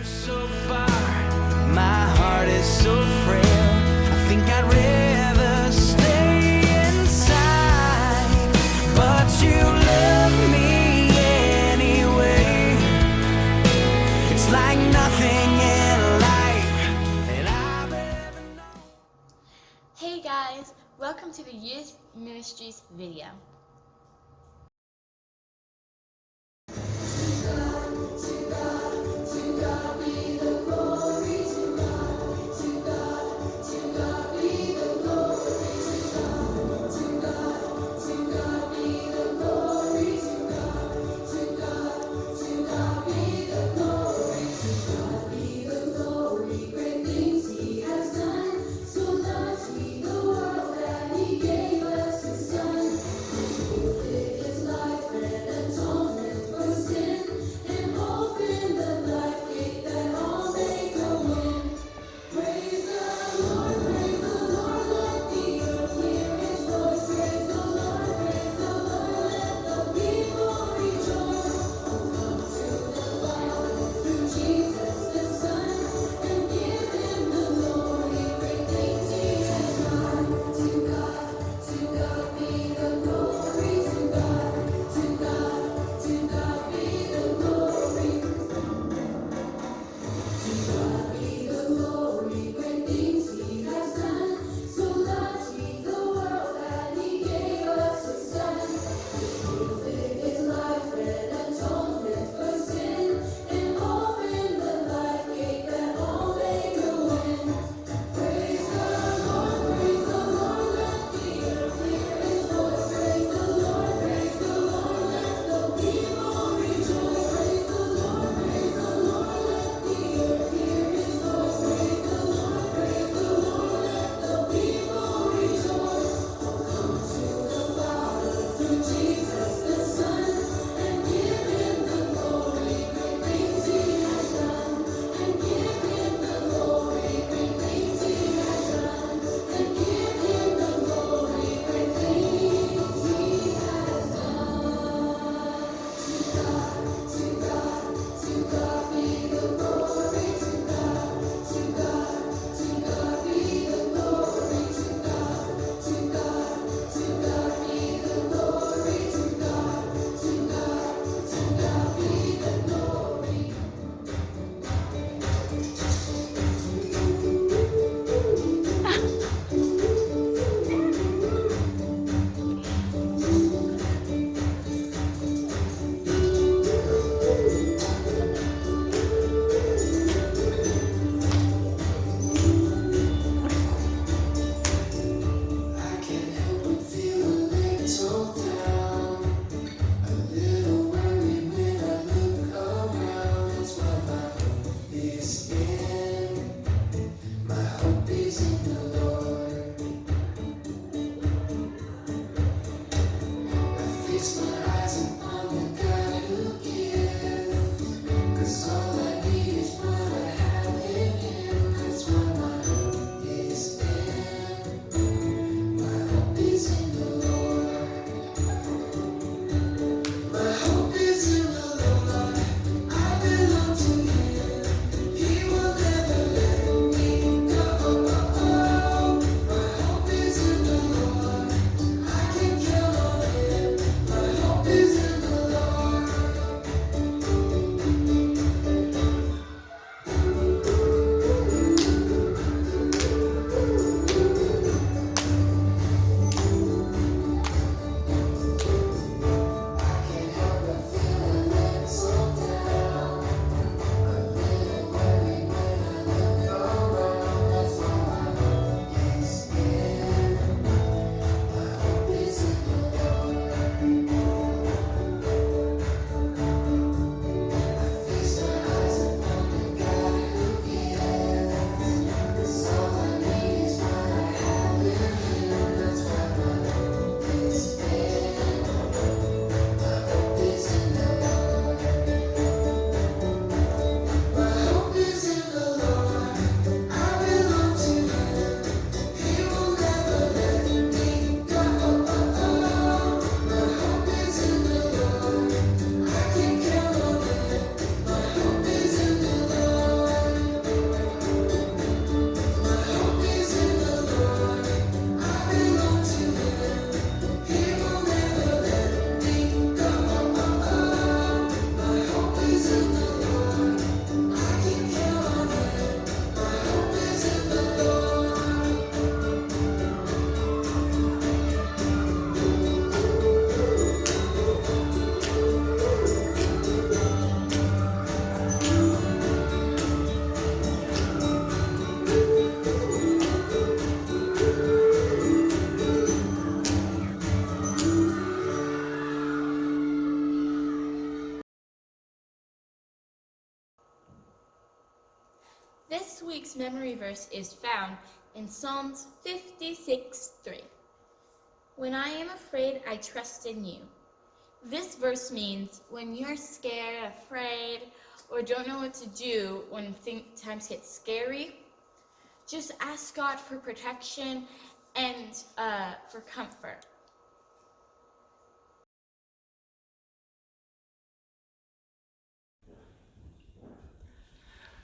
So far, my heart is so frail. I think I'd rather stay inside, but you love me anyway. It's like nothing in life that I've ever known. Hey guys, welcome to the Youth Ministries video. This week's memory verse is found in Psalms 56:3. When I am afraid, I trust in you. This verse means when you're scared, afraid, or don't know what to do when times get scary, just ask God for protection and for comfort.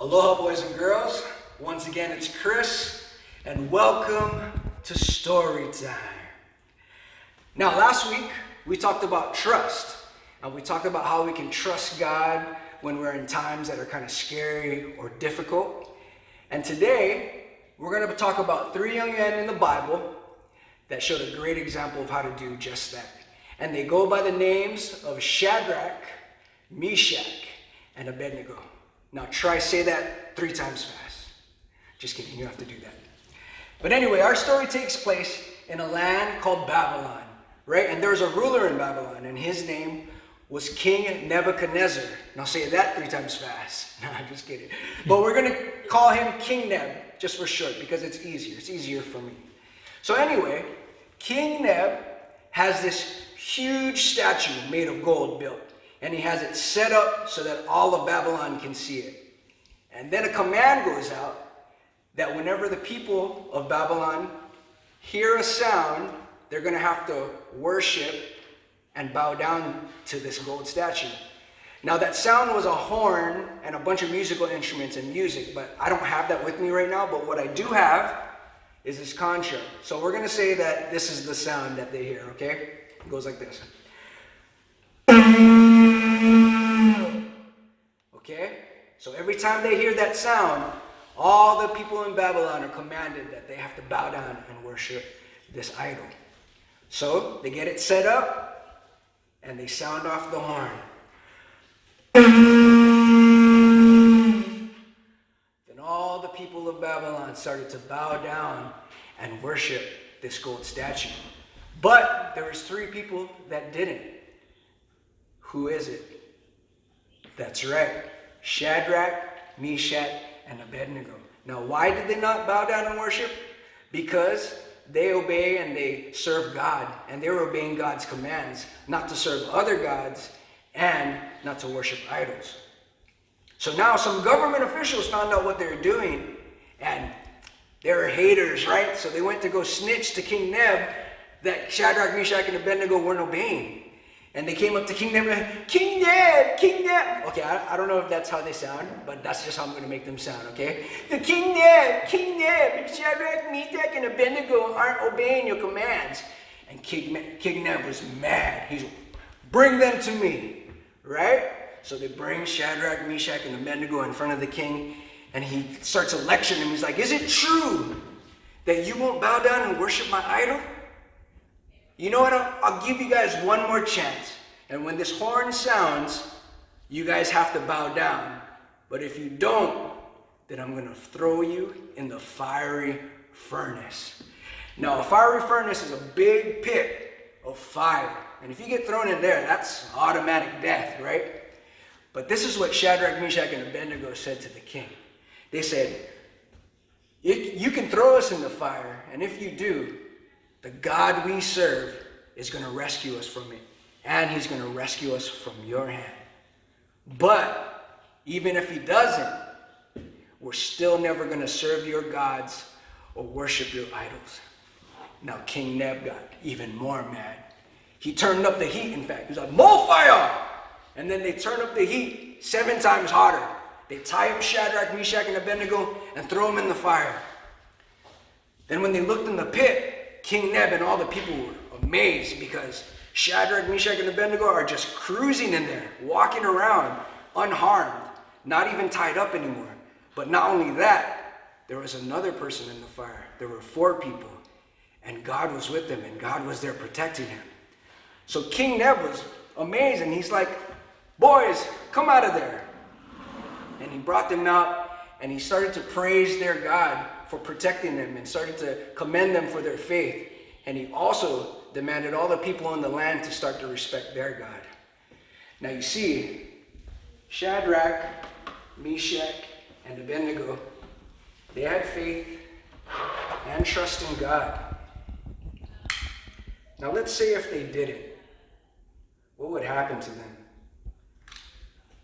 Aloha, boys and girls. Once again, it's Chris, and welcome to Story Time. Now, last week, we talked about trust, and we talked about how we can trust God when we're in times that are kind of scary or difficult. And today, we're going to talk about 3 young men in the Bible that showed a great example of how to do just that. And they go by the names of Shadrach, Meshach, and Abednego. Now try say that 3 times fast. Just kidding, you don't have to do that. But anyway, our story takes place in a land called Babylon, right? And there was a ruler in Babylon, and his name was King Nebuchadnezzar. Now say that 3 times fast. No, I'm just kidding. But we're going to call him King Neb, just for short, because it's easier. It's easier for me. So anyway, King Neb has this huge statue made of gold built. And he has it set up so that all of Babylon can see it. And then a command goes out that whenever the people of Babylon hear a sound, they're going to have to worship and bow down to this gold statue. Now that sound was a horn and a bunch of musical instruments and music, but I don't have that with me right now. But what I do have is this conch shell. So we're going to say that this is the sound that they hear, okay? It goes like this. Okay? So every time they hear that sound, all the people in Babylon are commanded that they have to bow down and worship this idol. So they get it set up and they sound off the horn. Then all the people of Babylon started to bow down and worship this gold statue. But there was 3 people that didn't. Who is it? That's right. Shadrach, Meshach, and Abednego. Now, why did they not bow down and worship? Because they obey and they serve God. And they were obeying God's commands, not to serve other gods and not to worship idols. So now some government officials found out what they were doing, and they were haters, right? So they went to go snitch to King Neb that Shadrach, Meshach, and Abednego weren't obeying. And they came up to King Neb and said, King Neb, King Neb. Okay, I don't know if that's how they sound, but that's just how I'm going to make them sound, okay? The King Neb, Shadrach, Meshach, and Abednego aren't obeying your commands. And King Neb was mad. He's, bring them to me, right? So they bring Shadrach, Meshach, and Abednego in front of the king, and he starts to lecture them. He's like, is it true that you won't bow down and worship my idol? You know what, I'll give you guys one more chance. And when this horn sounds, you guys have to bow down. But if you don't, then I'm going to throw you in the fiery furnace. Now, a fiery furnace is a big pit of fire. And if you get thrown in there, that's automatic death, right? But this is what Shadrach, Meshach, and Abednego said to the king. They said, you can throw us in the fire, and if you do, the God we serve is going to rescue us from it. And he's going to rescue us from your hand. But even if he doesn't, we're still never going to serve your gods or worship your idols. Now King Neb got even more mad. He turned up the heat, in fact. He was like, more fire! And then they turn up the heat 7 times harder. They tie up Shadrach, Meshach, and Abednego and throw them in the fire. Then when they looked in the pit, King Neb and all the people were amazed because Shadrach, Meshach, and Abednego are just cruising in there, walking around unharmed, not even tied up anymore. But not only that, there was another person in the fire. There were 4 people, and God was with them, and God was there protecting him. So King Neb was amazed, and he's like, boys, come out of there. And he brought them out, and he started to praise their God for protecting them and started to commend them for their faith. And he also demanded all the people in the land to start to respect their God. Now you see, Shadrach, Meshach, and Abednego, They had faith and trust in God. Now let's say if they didn't, what would happen to them?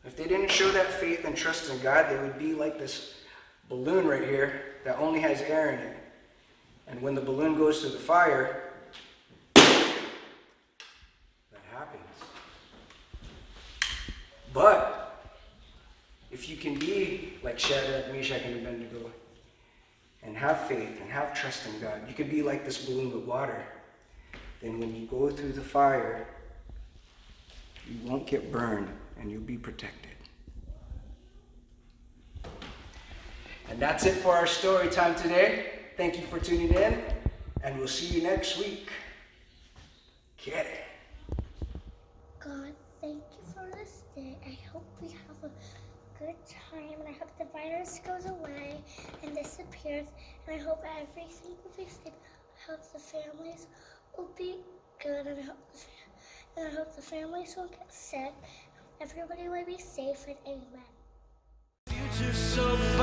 If they didn't show that faith and trust in God, they would be like this balloon right here that only has air in it. And when the balloon goes through the fire, that happens. But if you can be like Shadrach, Meshach, and Abednego and have faith and have trust in God, you could be like this balloon with water. Then when you go through the fire, you won't get burned and you'll be protected. And that's it for our story time today. Thank you for tuning in, and we'll see you next week. Get it. God, thank you for this day. I hope we have a good time, and I hope the virus goes away and disappears, and I hope everything will be safe. I hope the families will be good, and I hope the families won't get sick. Everybody will be safe, and amen. Future so far.